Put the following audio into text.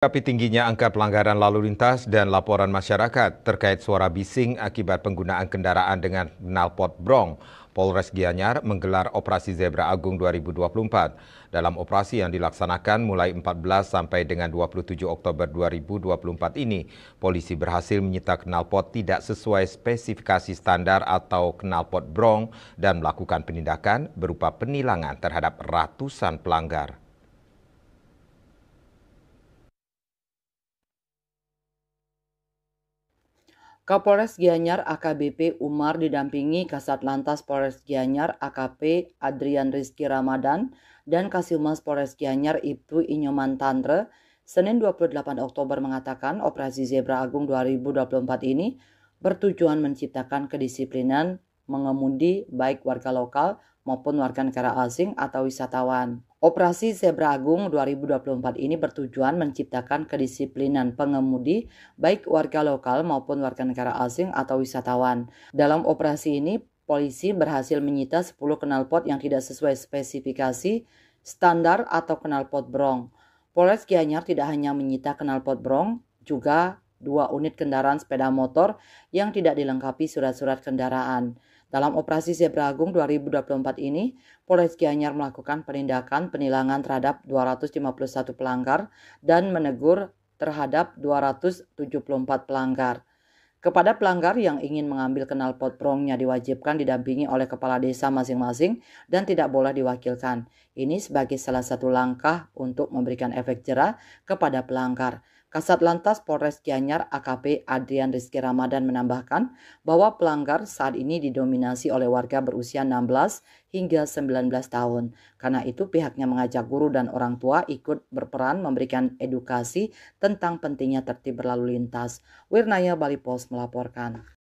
Tapi tingginya angka pelanggaran lalu lintas dan laporan masyarakat terkait suara bising akibat penggunaan kendaraan dengan knalpot brong, Polres Gianyar menggelar Operasi Zebra Agung 2024. Dalam operasi yang dilaksanakan mulai 14 sampai dengan 27 Oktober 2024 ini, polisi berhasil menyita knalpot tidak sesuai spesifikasi standar atau knalpot brong dan melakukan penindakan berupa penilangan terhadap ratusan pelanggar. Kapolres Gianyar AKBP Umar didampingi Kasat Lantas Polres Gianyar AKP Adrian Rizky Ramadan dan Kasihhumas Polres Gianyar Ibtu Inyoman Tantre Senin 28 Oktober mengatakan Operasi Zebra Agung 2024 ini bertujuan menciptakan kedisiplinan mengemudi baik warga lokal maupun warga negara asing atau wisatawan. Operasi Zebra Agung 2024 ini bertujuan menciptakan kedisiplinan pengemudi baik warga lokal maupun warga negara asing atau wisatawan. Dalam operasi ini, polisi berhasil menyita 10 knalpot yang tidak sesuai spesifikasi standar atau knalpot brong. Polres Gianyar tidak hanya menyita knalpot brong, juga 2 unit kendaraan sepeda motor yang tidak dilengkapi surat-surat kendaraan. Dalam operasi Zebra Agung 2024 ini, Polres Gianyar melakukan penindakan penilangan terhadap 251 pelanggar dan menegur terhadap 274 pelanggar. Kepada pelanggar yang ingin mengambil knalpot brongnya diwajibkan didampingi oleh kepala desa masing-masing dan tidak boleh diwakilkan. Ini sebagai salah satu langkah untuk memberikan efek jera kepada pelanggar. Kasat Lantas Polres Gianyar AKP Adrian Rizky Ramadan menambahkan bahwa pelanggar saat ini didominasi oleh warga berusia 16 hingga 19 tahun. Karena itu pihaknya mengajak guru dan orang tua ikut berperan memberikan edukasi tentang pentingnya tertib berlalu lintas. Wirnaya Bali Post melaporkan.